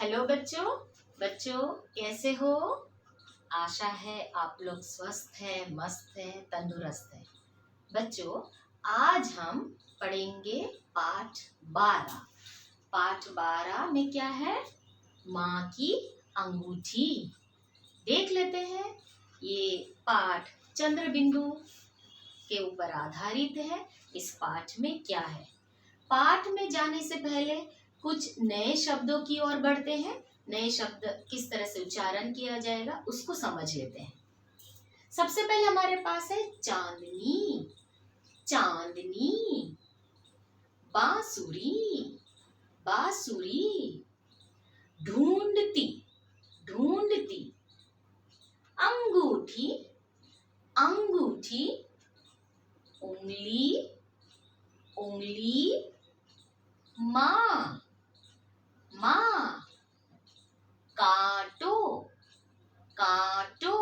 Hello बच्चों। बच्चों कैसे हो? आशा है आप लोग स्वस्थ हैं, मस्त हैं, तंदुरुस्त हैं। बच्चों आज हम पढ़ेंगे पाठ 12। पाठ 12 में क्या है? माँ की अंगूठी। देख लेते हैं। ये पाठ चंद्र बिंदु के ऊपर आधारित है। इस पाठ में क्या है? पाठ में जाने से पहले कुछ नए शब्दों की ओर बढ़ते हैं। नए शब्द किस तरह से उच्चारण किया जाएगा उसको समझ लेते हैं। सबसे पहले हमारे पास है चांदनी। चांदनी, बांसुरी, बांसुरी, ढूंढती, ढूंढती, अंगूठी, अंगूठी, उंगली, उंगली, माँ, माँ, कांटो, कांटो,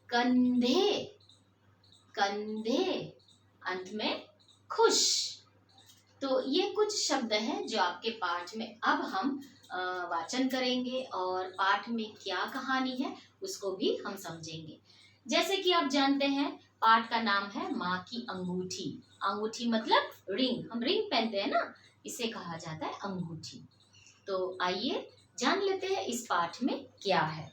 कंधे, कंधे, अंत में खुश। तो ये कुछ शब्द हैं जो आपके पाठ में अब हम वाचन करेंगे और पाठ में क्या कहानी है उसको भी हम समझेंगे। जैसे कि आप जानते हैं पाठ का नाम है माँ की अंगूठी। अंगूठी मतलब रिंग, हम रिंग पहनते हैं ना, इसे कहा जाता है अंगूठी। तो आइए जान लेते हैं इस पाठ में क्या है।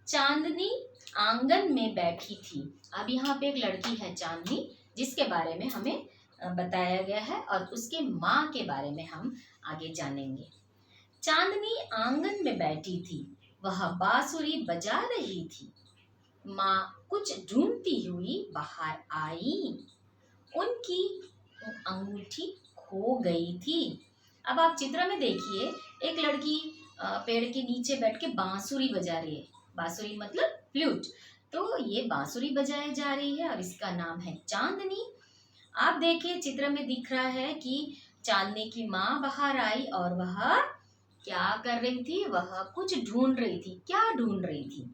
चांदनी आंगन में बैठी थी। अब यहाँ पे एक लड़की है चांदनी, जिसके बारे में हमें बताया गया है और उसके माँ के बारे में हम आगे जानेंगे। चांदनी आंगन में बैठी थी, वह बांसुरी बजा रही थी। माँ कुछ ढूंढती हुई बाहर आई, उनकी अंगूठी खो गई थी। अब आप चित्र में देखिए, एक लड़की पेड़ के नीचे बैठ के बांसुरी बजा रही है। बांसुरी मतलब फ्लूट। तो ये बांसुरी बजाई जा रही है और इसका नाम है चांदनी। आप देखिए चित्र में दिख रहा है कि चांदनी की माँ बाहर आई और वह क्या कर रही थी? वह कुछ ढूंढ रही थी। क्या ढूंढ रही थी?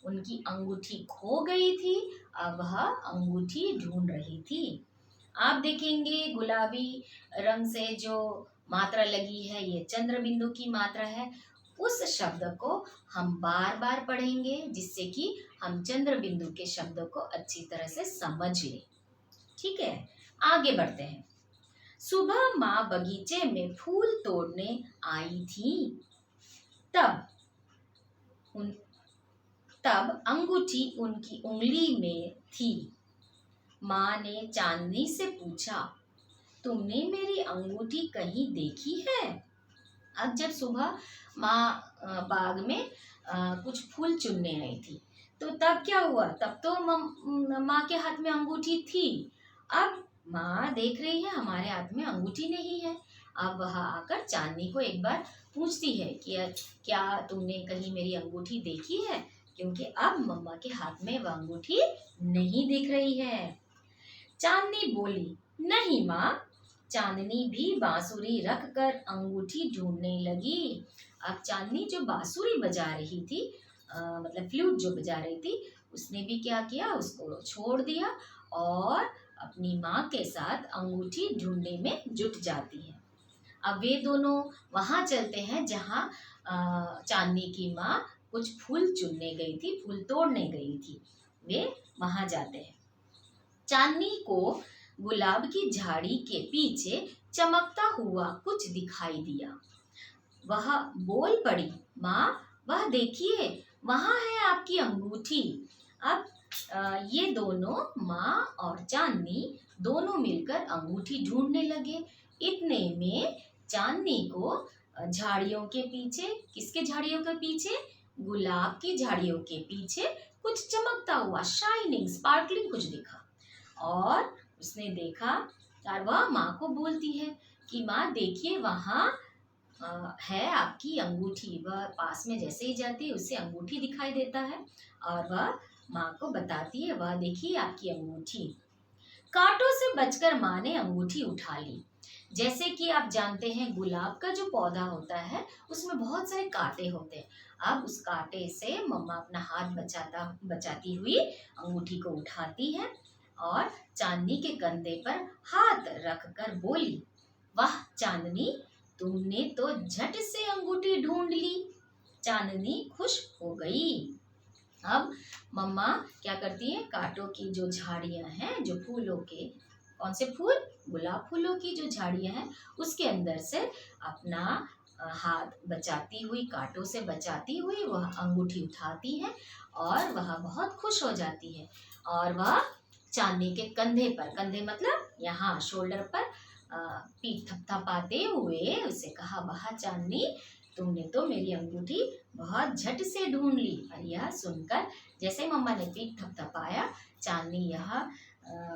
उनकी अंगूठी खो गई थी, अब वह अंगूठी ढूंढ रही थी। आप देखेंगे गुलाबी रंग से जो मात्रा लगी है ये चंद्र बिंदु की मात्रा है। उस शब्द को हम बार बार पढ़ेंगे जिससे कि हम चंद्र बिंदु के शब्दों को अच्छी तरह से समझ लें। ठीक है, आगे बढ़ते हैं। सुबह माँ बगीचे में फूल तोड़ने आई थी। तब उन तब अंगूठी उनकी उंगली में थी। माँ ने चांदनी से पूछा, तुमने मेरी अंगूठी कहीं देखी है? अब जब सुबह माँ बाग में कुछ फूल चुनने आई थी, तो तब क्या हुआ? तब तो माँ के हाथ में अंगूठी थी। अब माँ देख रही है हमारे हाथ में अंगूठी नहीं है। अब वह आकर चांदनी को एक बार पूछती है कि क्या तुमने कहीं मेरी अंगूठी देखी है? क्योंकि अब मम्मा के हाथ में वह अंगूठी नहीं दिख रही है। चांदनी बोली, नहीं माँ। चांदनी भी बांसुरी रख कर अंगूठी ढूंढने लगी। अब चांदनी जो बांसुरी बजा रही थी, मतलब फ्लूट जो बजा रही थी, उसने भी क्या किया? उसको छोड़ दिया और अपनी माँ के साथ अंगूठी ढूंढने में जुट जाती है। अब वे दोनों वहां चलते हैं जहाँ चांदनी की माँ कुछ फूल चुनने गई थी, फूल तोड़ने गई थी। वे वहां जाते हैं। चांदनी को गुलाब की झाड़ी के पीछे चमकता हुआ कुछ दिखाई दिया। वह बोल पड़ी, माँ वह देखिए, वहां है आपकी अंगूठी। अब ये दोनों माँ और चांदनी दोनों मिलकर अंगूठी ढूंढने लगे। इतने में चांदनी को झाड़ियों के पीछे, किसके झाड़ियों के पीछे? गुलाब की झाड़ियों के पीछे कुछ चमकता हुआ, शाइनिंग, स्पार्कलिंग कुछ दिखा। और उसने देखा और वह माँ को बोलती है कि माँ देखिए, वहाँ है आपकी अंगूठी। वह पास में जैसे ही जाती है उससे अंगूठी दिखाई देता है और वह माँ को बताती है, वह देखिए आपकी अंगूठी। कांटों से बचकर माँ ने अंगूठी उठा ली। जैसे कि आप जानते हैं गुलाब का जो पौधा होता है उसमें बहुत सारे कांटे होते हैं। अब उस कांटे से मम्मा अपना हाथ बचाती हुई अंगूठी को उठाती है और चांदनी के कंधे पर हाथ रखकर बोली, वाह चांदनी, तुमने तो झट से अंगूठी ढूंढ ली। चांदनी खुश हो गई। अब मम्मा क्या करती है, कांटों की जो झाड़ियां हैं, जो फूलों के, कौन से फूल, गुलाब फूलों की जो झाड़ियां हैं, उसके अंदर से अपना हाथ बचाती हुई, कांटों से बचाती हुई वह अंगूठी उठाती है और वह बहुत खुश हो जाती है। और वह चांदनी के कंधे पर, कंधे मतलब यहाँ शोल्डर पर पीठ थपथपाते हुए उसे कहा, वाह चांदनी, तुमने तो मेरी अंगूठी बहुत झट से ढूंढ ली। और यह सुनकर जैसे मम्मा ने पीठ थपथपाया, चांदनी यह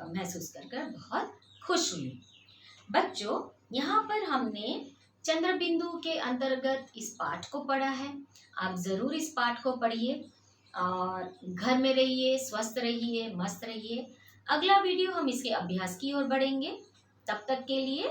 महसूस कर बहुत खुश हुई। बच्चों, यहाँ पर हमने चंद्र बिंदु के अंतर्गत इस पाठ को पढ़ा है। आप जरूर इस पाठ को पढ़िए और घर में रहिए, स्वस्थ रहिए, मस्त रहिए। अगला वीडियो हम इसके अभ्यास की ओर बढ़ेंगे। तब तक के लिए